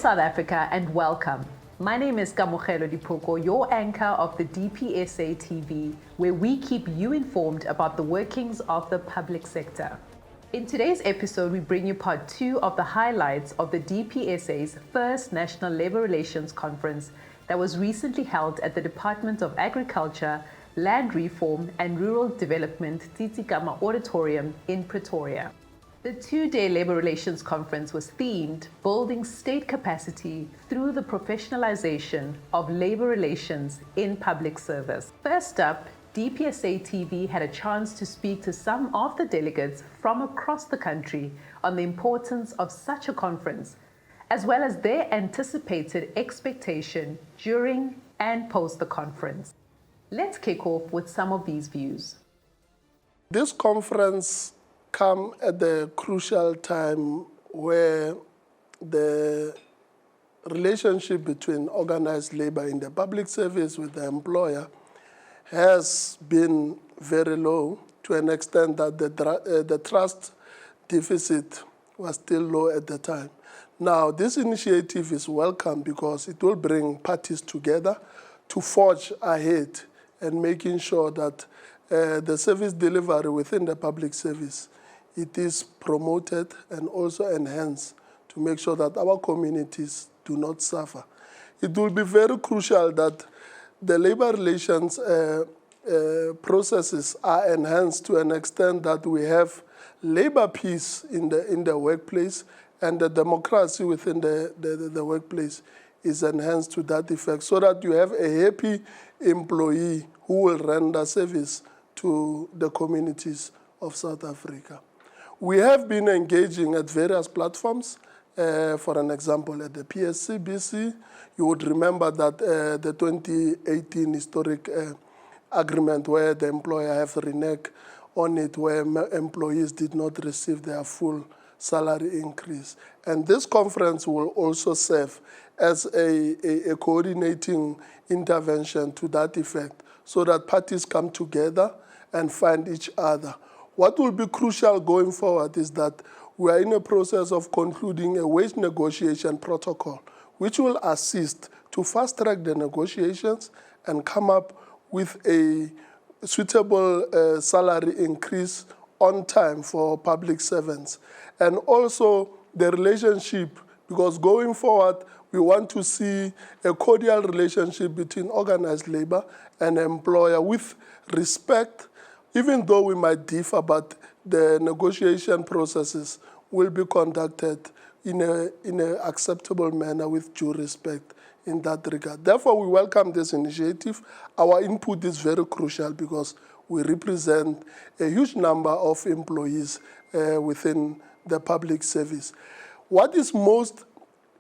South Africa, and welcome. My name is Kamogelo Dipoko, your anchor of the DPSA TV, where we keep you informed about the workings of the public sector. In today's episode, we bring you part 2 of the highlights of the DPSA's first National Labour Relations Conference that was recently held at the Department of Agriculture, Land Reform and Rural Development Tsitsikamma Auditorium in Pretoria. The 2-day Labour Relations Conference was themed Building State Capacity Through the Professionalization of Labour Relations in Public Service. First up, DPSA TV had a chance to speak to some of the delegates from across the country on the importance of such a conference, as well as their anticipated expectation during and post the conference. Let's kick off with some of these views. This conference comes at the crucial time where the relationship between organized labor in the public service with the employer has been very low, to an extent that the trust deficit was still low at the time. Now, this initiative is welcome because it will bring parties together to forge ahead and making sure that the service delivery within the public service, it is promoted and also enhanced to make sure that our communities do not suffer. It will be very crucial that the labor relations processes are enhanced to an extent that we have labor peace in the workplace, and the democracy within the workplace is enhanced to that effect, so that you have a happy employee who will render service to the communities of South Africa. We have been engaging at various platforms. For an example, at the PSCBC, you would remember that the 2018 historic agreement where the employer have reneged on it, where employees did not receive their full salary increase. And this conference will also serve as a coordinating intervention to that effect, so that parties come together and find each other. What will be crucial going forward is that we are in a process of concluding a wage negotiation protocol, which will assist to fast-track the negotiations and come up with a suitable salary increase on time for public servants. And also the relationship, because going forward, we want to see a cordial relationship between organized labor and employer with respect, even though we might differ, but the negotiation processes will be conducted in an acceptable manner with due respect in that regard. Therefore, we welcome this initiative. Our input is very crucial because we represent a huge number of employees within the public service. What is most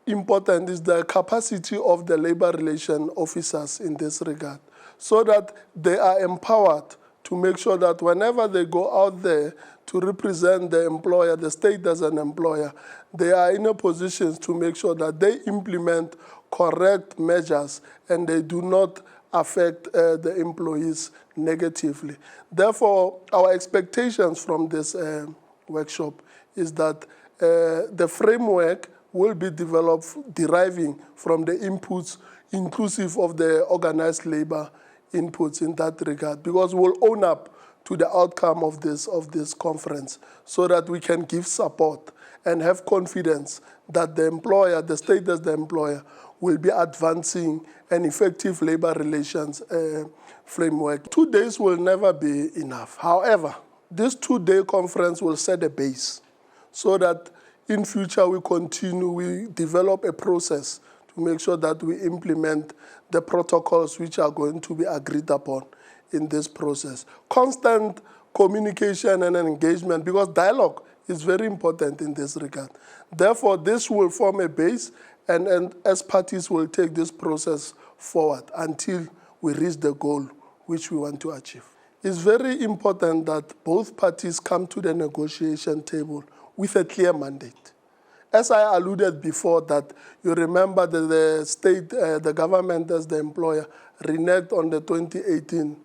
important is the capacity of the labor relation officers in this regard, so that they are empowered to make sure that whenever they go out there to represent the employer, the state as an employer, they are in a position to make sure that they implement correct measures and they do not affect the employees negatively. Therefore, our expectations from this workshop is that the framework will be developed deriving from the inputs inclusive of the organized labor inputs in that regard, because we'll own up to the outcome of this conference so that we can give support and have confidence that the employer, the state as the employer, will be advancing an effective labor relations framework. 2 days will never be enough. However, this 2-day conference will set a base so that in future we develop a process to make sure that we implement the protocols which are going to be agreed upon in this process. Constant communication and engagement, because dialogue is very important in this regard. Therefore, this will form a base, and as parties will take this process forward until we reach the goal which we want to achieve. It's very important that both parties come to the negotiation table with a clear mandate. As I alluded before, that you remember that the state, the government as the employer, reneged on the 2018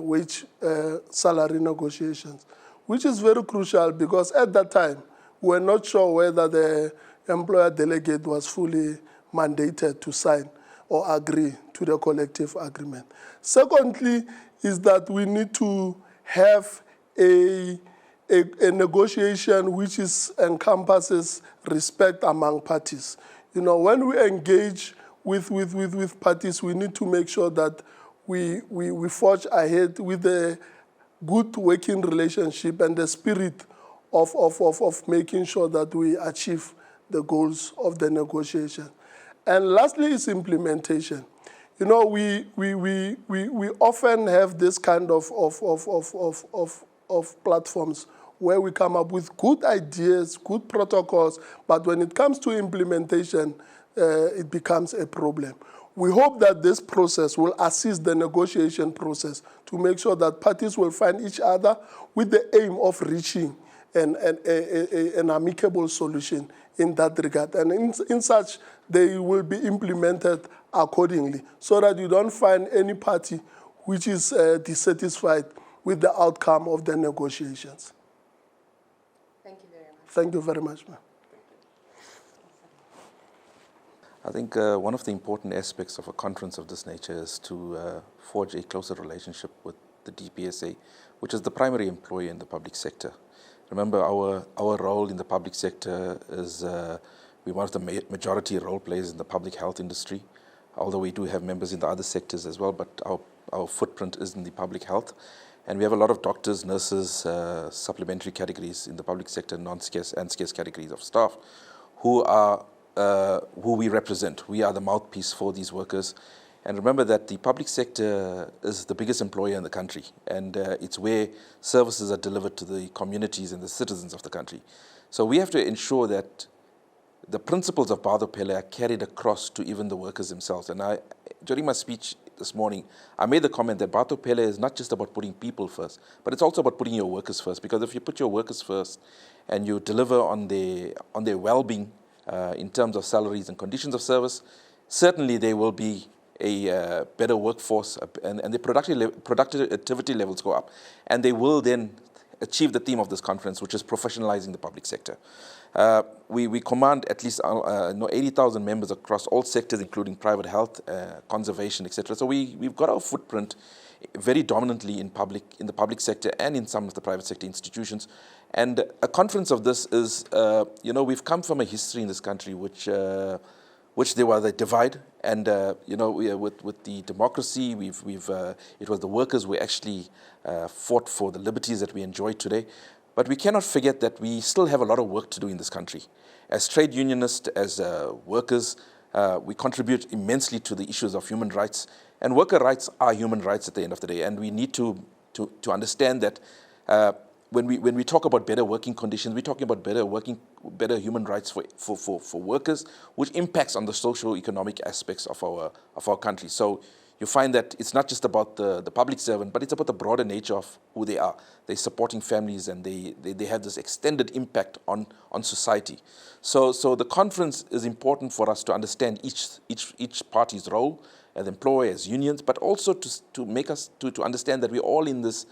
wage salary negotiations, which is very crucial because at that time, we were not sure whether the employer delegate was fully mandated to sign or agree to the collective agreement. Secondly, is that we need to have a negotiation which encompasses respect among parties. You know, when we engage with parties, we need to make sure that we forge ahead with a good working relationship and the spirit of making sure that we achieve the goals of the negotiation. And lastly is implementation. You know, we often have this kind of platforms where we come up with good ideas, good protocols, but when it comes to implementation, it becomes a problem. We hope that this process will assist the negotiation process to make sure that parties will find each other with the aim of reaching an amicable solution in that regard. And in such, they will be implemented accordingly so that you don't find any party which is dissatisfied with the outcome of the negotiations. Thank you very much. Thank you very much, ma'am. I think one of the important aspects of a conference of this nature is to forge a closer relationship with the DPSA, which is the primary employer in the public sector. Remember, our role in the public sector is we're one of the majority role players in the public health industry, although we do have members in the other sectors as well, but our footprint is in the public health. And we have a lot of doctors, nurses, supplementary categories in the public sector, non-scarce and scarce categories of staff who we represent. We are the mouthpiece for these workers. And remember that the public sector is the biggest employer in the country, and it's where services are delivered to the communities and the citizens of the country. So we have to ensure that the principles of Batho Pele are carried across to even the workers themselves. And during my speech this morning, I made the comment that Batho Pele is not just about putting people first, but it's also about putting your workers first. Because if you put your workers first and you deliver on their well-being in terms of salaries and conditions of service, certainly there will be a better workforce, and the productivity levels go up. And they will then achieve the theme of this conference, which is professionalizing the public sector. We command at least 80,000 members across all sectors, including private health, conservation, etc. So we've got our footprint very dominantly in the public sector and in some of the private sector institutions. And a conference of this is, we've come from a history in this country which there was a divide, and with the democracy, it was the workers who actually fought for the liberties that we enjoy today. But we cannot forget that we still have a lot of work to do in this country. As trade unionists, as workers, we contribute immensely to the issues of human rights, and worker rights are human rights at the end of the day. And we need to understand that when we talk about better working conditions, we're talking about better human rights for workers, which impacts on the socio-economic aspects of our country. So you find that it's not just about the public servant, but it's about the broader nature of who they are. They're supporting families, and they have this extended impact on society. So the conference is important for us to understand each party's role as employer, as unions, but also to make us to understand that we're all in this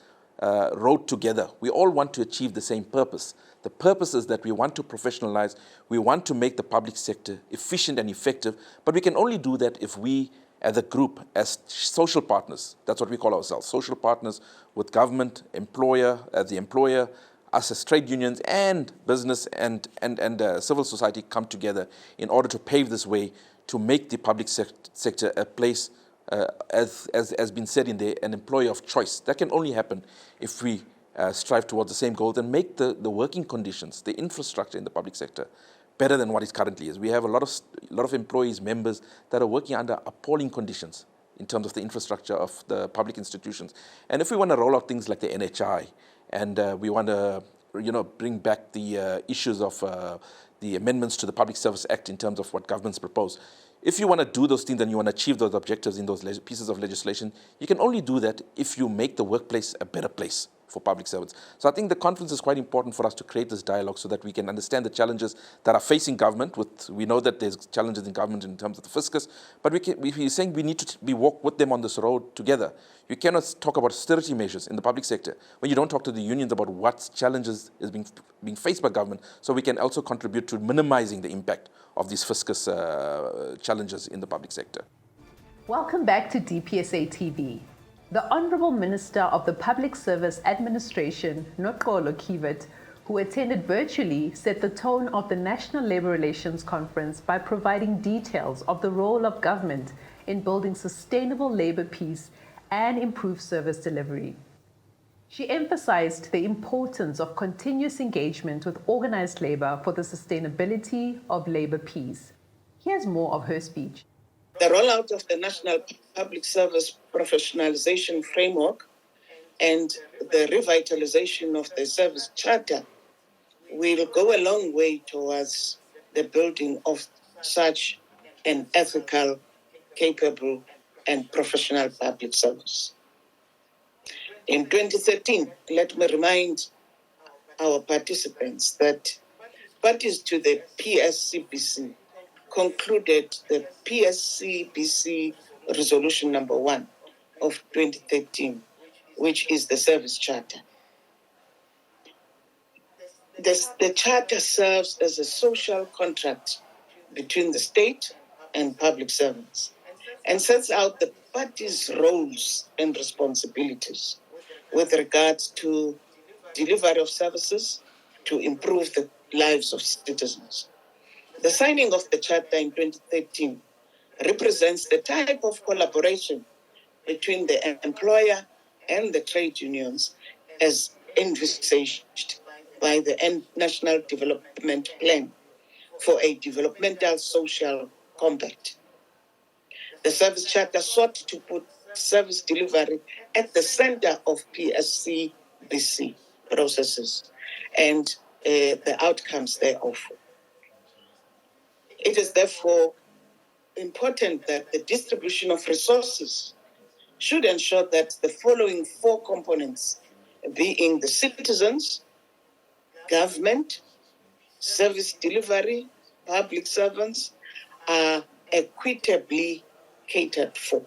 road together. We all want to achieve the same purpose. The purpose is that we want to professionalize, we want to make the public sector efficient and effective, but we can only do that if we, as a group, as social partners, that's what we call ourselves, social partners with government, employer, as the employer, us as trade unions and business and civil society come together in order to pave this way to make the public sector a place, as has been said in there, an employer of choice. That can only happen if we strive towards the same goals and make the working conditions, the infrastructure in the public sector better than what it currently is. We have a lot of employees, members that are working under appalling conditions in terms of the infrastructure of the public institutions. And if we want to roll out things like the NHI, and we want to bring back the issues of the amendments to the Public Service Act in terms of what governments propose, if you want to do those things and you want to achieve those objectives in those pieces of legislation, you can only do that if you make the workplace a better place for public servants. So I think the conference is quite important for us to create this dialogue so that we can understand the challenges that are facing government. We know that there's challenges in government in terms of the fiscus, but we're saying we need to walk with them on this road together. You cannot talk about austerity measures in the public sector when you don't talk to the unions about what challenges is being faced by government, so we can also contribute to minimizing the impact of these fiscus challenges in the public sector. Welcome back to DPSA TV. The Honourable Minister of the Public Service Administration, Noxolo Kivet, who attended virtually, set the tone of the National Labour Relations Conference by providing details of the role of government in building sustainable labour peace and improved service delivery. She emphasized the importance of continuous engagement with organized labour for the sustainability of labour peace. Here's more of her speech. The rollout of the National Public Service Professionalization Framework and the revitalization of the Service Charter will go a long way towards the building of such an ethical, capable, and professional public service. In 2013, let me remind our participants that parties to the PSCBC concluded the PSCBC Resolution Number 1 of 2013, which is the Service Charter. The Charter serves as a social contract between the state and public servants and sets out the parties' roles and responsibilities with regards to delivery of services to improve the lives of citizens. The signing of the Charter in 2013 represents the type of collaboration between the employer and the trade unions as envisaged by the National Development Plan for a developmental social compact. The Service Charter sought to put service delivery at the center of PSCBC processes and the outcomes thereof. It is therefore important that the distribution of resources should ensure that the following four components, being the citizens, government, service delivery, public servants, are equitably catered for.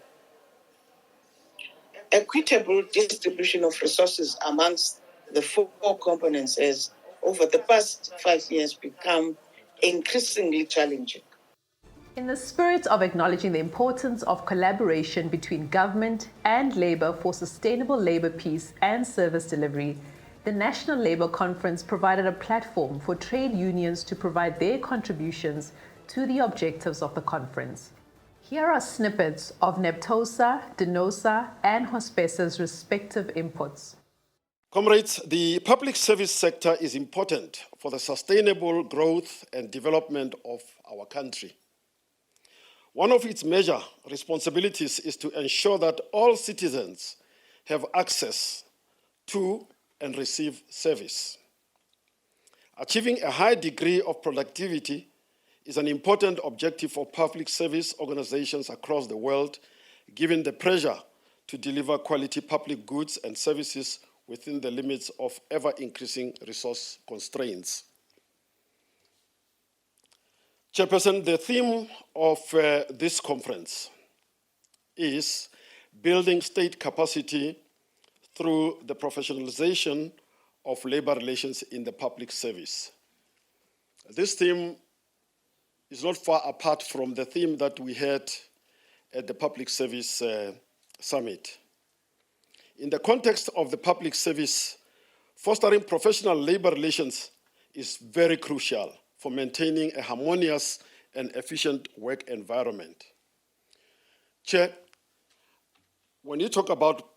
Equitable distribution of resources amongst the four components has, over the past 5 years, become increasingly challenging. In the spirit of acknowledging the importance of collaboration between government and labour for sustainable labour peace and service delivery, the National Labour Conference provided a platform for trade unions to provide their contributions to the objectives of the conference. Here are snippets of NEPTOSA, DENOSA, and HOSPESA's respective inputs. Comrades, the public service sector is important for the sustainable growth and development of our country. One of its major responsibilities is to ensure that all citizens have access to and receive service. Achieving a high degree of productivity is an important objective for public service organizations across the world, given the pressure to deliver quality public goods and services within the limits of ever-increasing resource constraints. Chairperson, the theme of this conference is building state capacity through the professionalization of labor relations in the public service. This theme is not far apart from the theme that we had at the Public Service Summit. In the context of the public service, fostering professional labor relations is very crucial for maintaining a harmonious and efficient work environment. Chair, when you talk about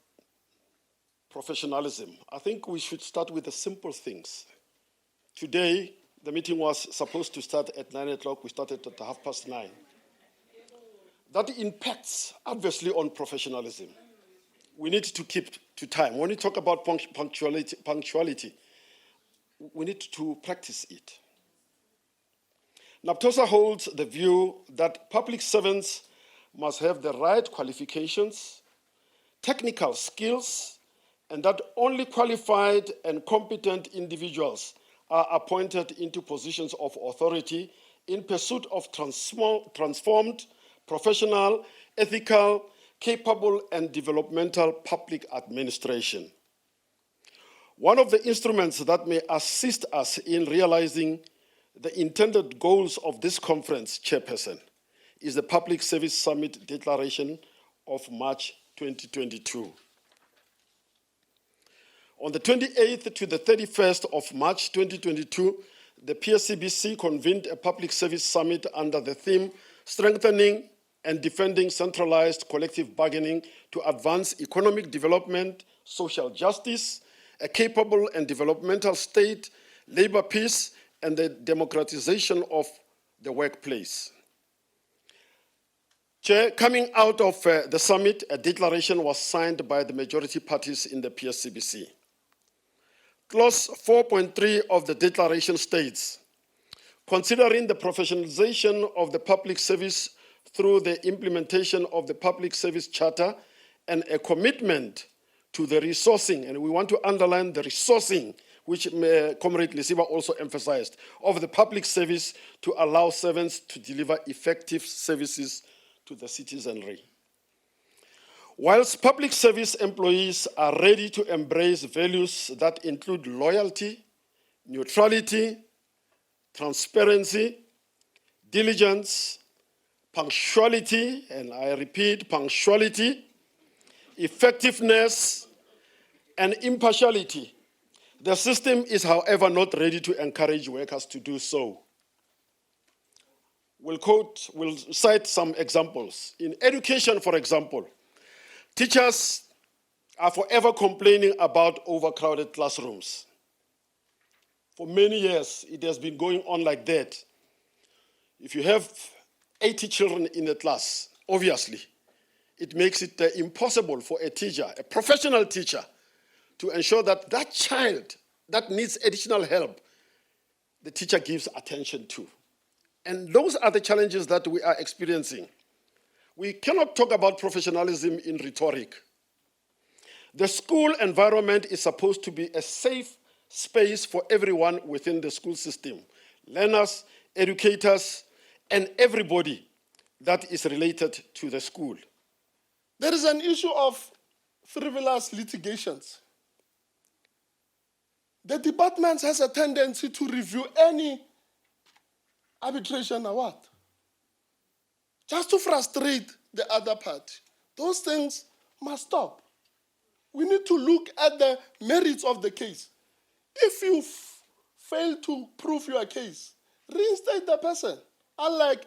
professionalism, I think we should start with the simple things. Today, the meeting was supposed to start at 9 o'clock. We started at 9:30. That impacts, obviously, on professionalism. We need to keep to time. When we talk about punctuality, we need to practice it. NAPTOSA holds the view that public servants must have the right qualifications, technical skills, and that only qualified and competent individuals are appointed into positions of authority in pursuit of transformed, professional, ethical, capable, and developmental public administration. One of the instruments that may assist us in realizing the intended goals of this conference, Chairperson, is the Public Service Summit Declaration of March 2022. On the 28th to the 31st of March 2022, the PSCBC convened a public service summit under the theme Strengthening and Defending Centralized Collective Bargaining to Advance Economic Development, Social Justice, a Capable and Developmental State, Labor Peace, and the Democratization of the Workplace. Chair, coming out of the summit, a declaration was signed by the majority parties in the PSCBC. Clause 4.3 of the declaration states, considering the professionalization of the public service through the implementation of the Public Service Charter and a commitment to the resourcing, and we want to underline the resourcing, which Comrade Lesiba also emphasized, of the public service to allow servants to deliver effective services to the citizenry. Whilst public service employees are ready to embrace values that include loyalty, neutrality, transparency, diligence, punctuality, and I repeat, punctuality, effectiveness, and impartiality, the system is, however, not ready to encourage workers to do so. We'll cite some examples. In education, for example, teachers are forever complaining about overcrowded classrooms. For many years, it has been going on like that. If you have 80 children in a class, obviously, it makes it impossible for a teacher, a professional teacher, to ensure that that child that needs additional help, the teacher gives attention to. And those are the challenges that we are experiencing. We cannot talk about professionalism in rhetoric. The school environment is supposed to be a safe space for everyone within the school system, learners, educators, and everybody that is related to the school. There is an issue of frivolous litigations. The department has a tendency to review any arbitration award just to frustrate the other party. Those things must stop. We need to look at the merits of the case. If you fail to prove your case, reinstate the person. Unlike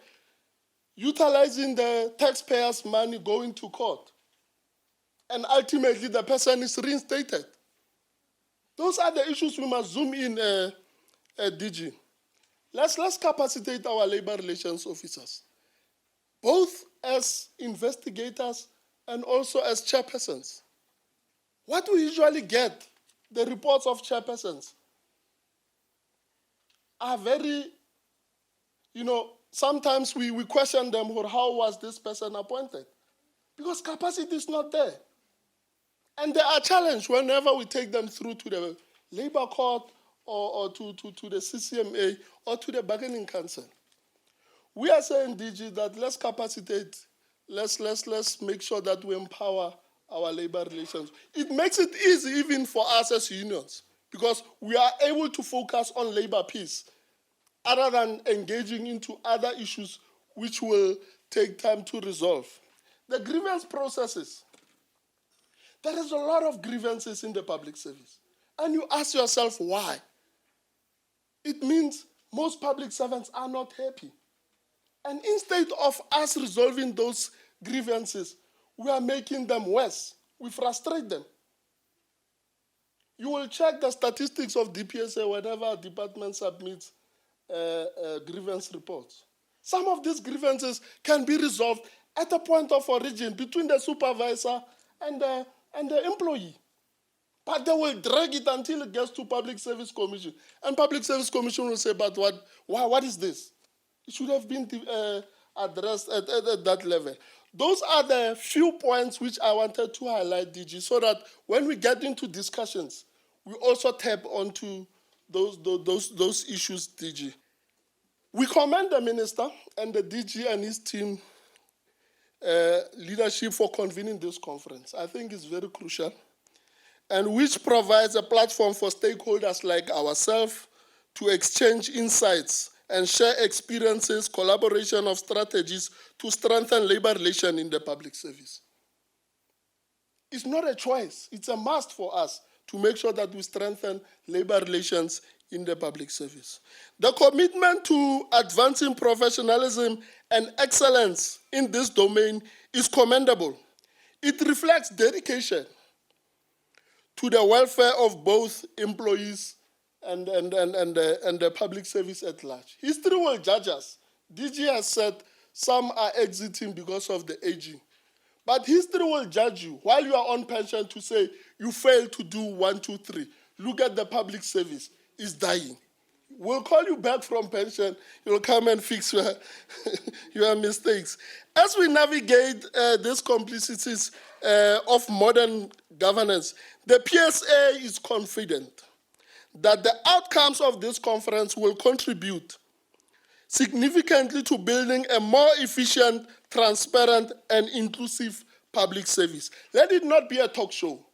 utilizing the taxpayers' money going to court, and ultimately the person is reinstated. Those are the issues we must zoom in, DG. Let's capacitate our labor relations officers, both as investigators and also as chairpersons. What we usually get, the reports of chairpersons, are very, sometimes we question them, or how was this person appointed? Because capacity is not there. And they are challenged whenever we take them through to the labor court or to the CCMA or to the bargaining council. We are saying, DG, that let's capacitate, let's make sure that we empower our labor relations. It makes it easy even for us as unions, because we are able to focus on labor peace other than engaging into other issues which will take time to resolve. The grievance processes. There is a lot of grievances in the public service. And you ask yourself why. It means most public servants are not happy. And instead of us resolving those grievances, we are making them worse. We frustrate them. You will check the statistics of DPSA whenever a department submits grievance reports. Some of these grievances can be resolved at the point of origin between the supervisor and the employee. But they will drag it until it gets to Public Service Commission. And Public Service Commission will say, but what is this? It should have been addressed at that level. Those are the few points which I wanted to highlight, DG, so that when we get into discussions, we also tap onto those issues, DG. We commend the Minister and the DG and his team leadership for convening this conference. I think it's very crucial, and which provides a platform for stakeholders like ourselves to exchange insights and share experiences, collaboration of strategies to strengthen labor relations in the public service. It's not a choice, it's a must for us to make sure that we strengthen labor relations in the public service. The commitment to advancing professionalism and excellence in this domain is commendable. It reflects dedication to the welfare of both employees and the public service at large. History will judge us. DG has said some are exiting because of the aging. But history will judge you while you are on pension to say you failed to do 1, 2, 3. Look at the public service. It's dying. We'll call you back from pension. You'll come and fix your mistakes. As we navigate these complexities of modern governance, the PSA is confident that the outcomes of this conference will contribute significantly to building a more efficient, transparent, and inclusive public service. Let it not be a talk show.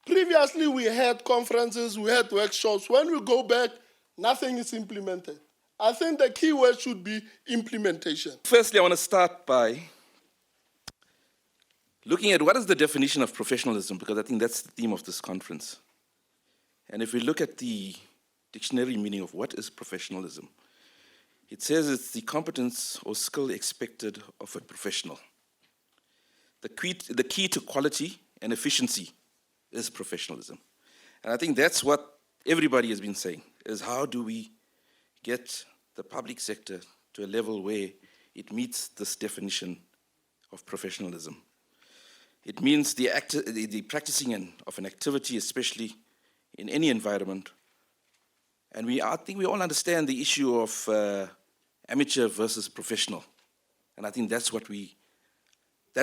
Previously, we had conferences, we had workshops. When we go back, nothing is implemented. I think the key word should be implementation. Firstly, I want to start by looking at what is the definition of professionalism, because I think that's the theme of this conference. And if we look at the dictionary meaning of what is professionalism, it says it's the competence or skill expected of a professional. The key to quality and efficiency is professionalism. And I think that's what everybody has been saying, is how do we get the public sector to a level where it meets this definition of professionalism. It means the practicing of an activity, especially in any environment. And I think we all understand the issue of amateur versus professional. And I think that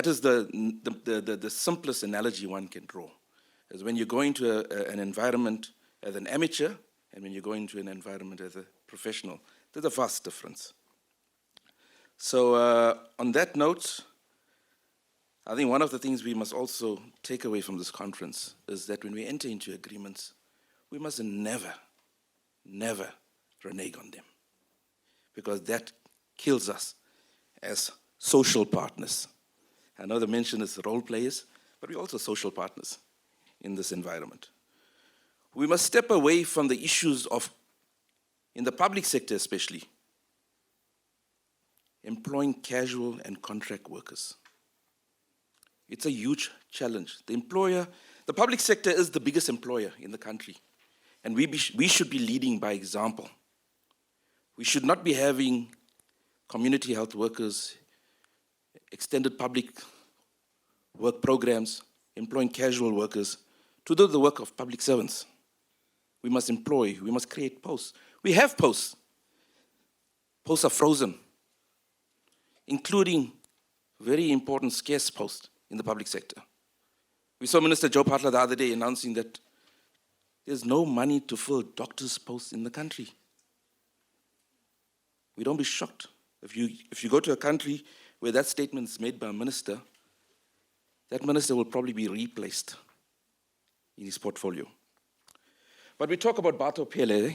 is the simplest analogy one can draw. Is when you go into an environment as an amateur and when you go into an environment as a professional, there's a vast difference. So on that note, I think one of the things we must also take away from this conference is that when we enter into agreements, we must never renege on them, because that kills us as social partners. I know the mention is role players, but we're also social partners in this environment. We must step away from the issues of, in the public sector especially, employing casual and contract workers. It's a huge challenge. The public sector is the biggest employer in the country, and we should be leading by example. We should not be having community health workers, extended public work programs, employing casual workers to do the work of public servants. We must create posts. We have posts. Posts are frozen, including very important scarce posts in the public sector. We saw Minister Joe Patla the other day announcing that there's no money to fill doctors' posts in the country. We don't be shocked. If you go to a country where that statement is made by a minister, that minister will probably be replaced in his portfolio. But we talk about Batho Pele,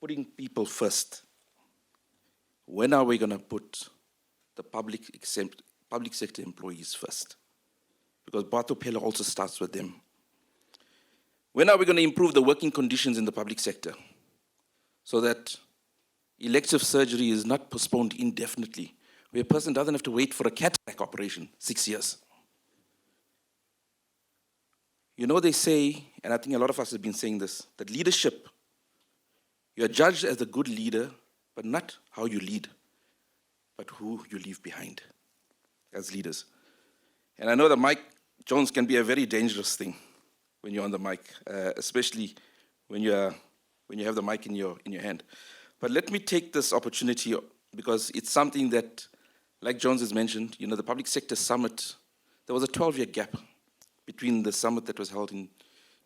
putting people first. When are we going to put the public sector employees first? Because Batho Pele also starts with them. When are we going to improve the working conditions in the public sector so that elective surgery is not postponed indefinitely, where a person doesn't have to wait for a cataract operation 6 years? You know, they say, and I think a lot of us have been saying this, that leadership, you are judged as a good leader, but not how you lead, but who you leave behind as leaders. And I know that Mike Jones can be a very dangerous thing when you're on the mic, especially when you have the mic in your hand. But let me take this opportunity, because it's something that Like Jones has mentioned, the public sector summit, there was a 12-year gap between the summit that was held in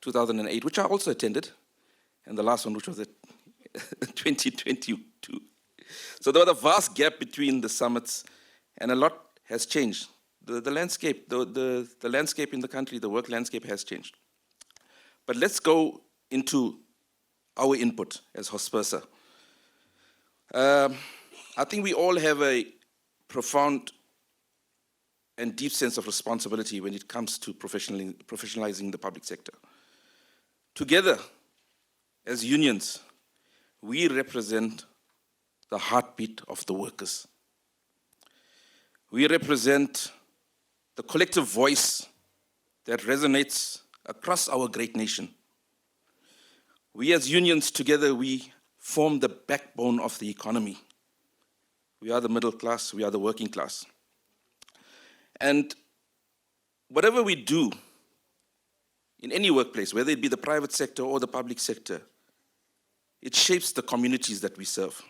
2008, which I also attended, and the last one, which was at 2022. So there was a vast gap between the summits, and a lot has changed. The landscape, the landscape in the country, the work landscape has changed. But let's go into our input as HOSPERSA. I think we all have a profound and deep sense of responsibility when it comes to professionalizing the public sector. Together, as unions, we represent the heartbeat of the workers. We represent the collective voice that resonates across our great nation. We as unions together, we form the backbone of the economy. We are the middle class, we are the working class. And whatever we do in any workplace, whether it be the private sector or the public sector, it shapes the communities that we serve.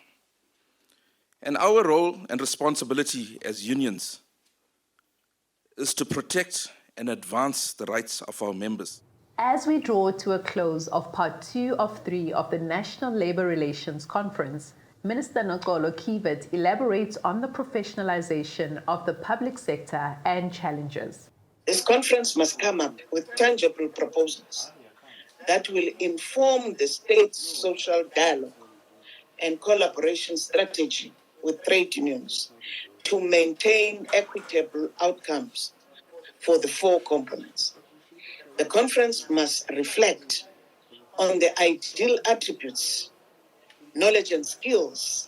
And our role and responsibility as unions is to protect and advance the rights of our members. As we draw to a close of part 2 of 3 of the National Labour Relations Conference, Minister Nokolo Kivet elaborates on the professionalization of the public sector and challenges. This conference must come up with tangible proposals that will inform the state's social dialogue and collaboration strategy with trade unions to maintain equitable outcomes for the 4 components. The conference must reflect on the ideal attributes, knowledge and skills,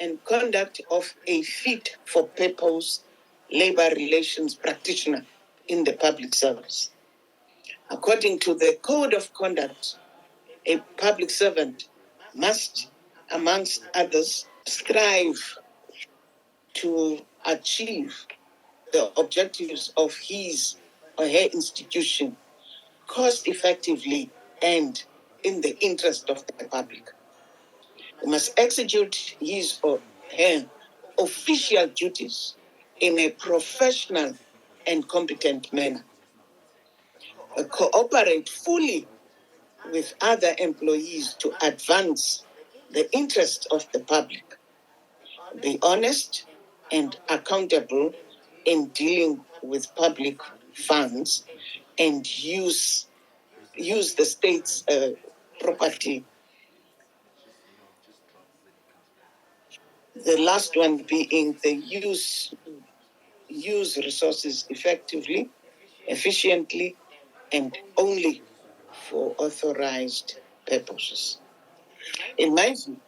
and conduct of a fit-for-purpose labor relations practitioner in the public service. According to the Code of Conduct, a public servant must, amongst others, strive to achieve the objectives of his or her institution cost-effectively and in the interest of the public. He must execute his or her official duties in a professional and competent manner. Cooperate fully with other employees to advance the interests of the public. Be honest and accountable in dealing with public funds and use the state's property. The last one being the use resources effectively, efficiently, and only for authorized purposes. In my view,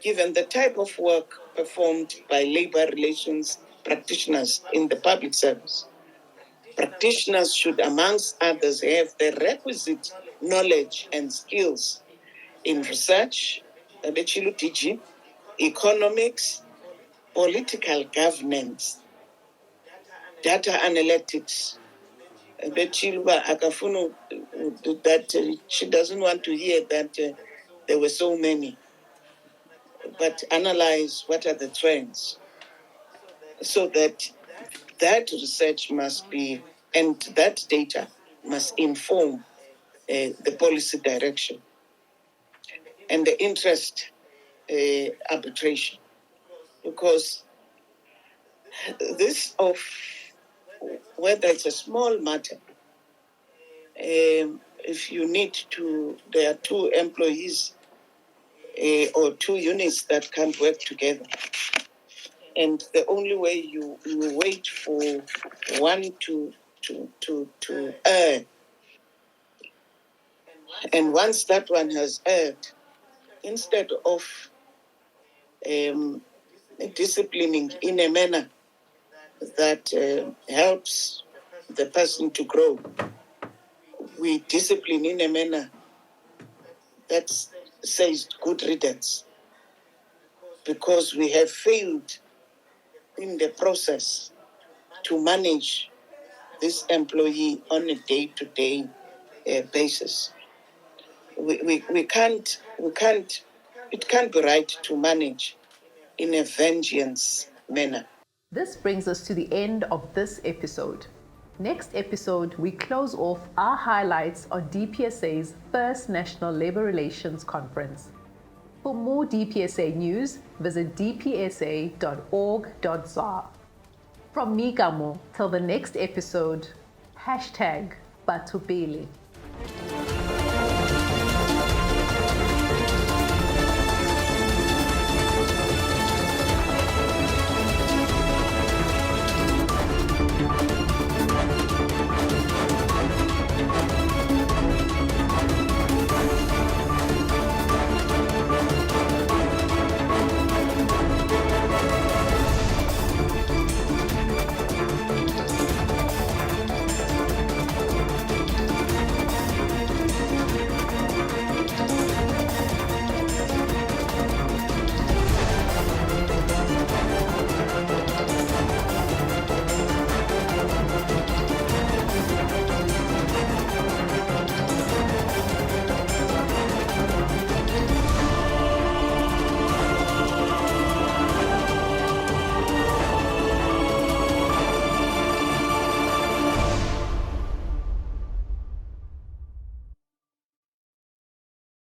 given the type of work performed by labor relations practitioners in the public service, practitioners should, amongst others, have the requisite knowledge and skills in research, economics, political governance, data analytics. That she doesn't want to hear that there were so many, but analyze what are the trends, so that research must be, and that data must inform the policy direction and the interest arbitration, because this of whether it's a small matter, if you need to, there are 2 employees or 2 units that can't work together, and the only way you wait for one to earn, and once that one has earned, instead of disciplining in a manner that helps the person to grow, we discipline in a manner that says good riddance, because we have failed in the process to manage this employee on a day-to-day basis. It can't be right to manage in a vengeance manner. This brings us to the end of this episode. Next episode, we close off our highlights on DPSA's first National Labour Relations Conference. For more DPSA news, visit dpsa.org.za. From me, Gamo, till the next episode, #Batubele.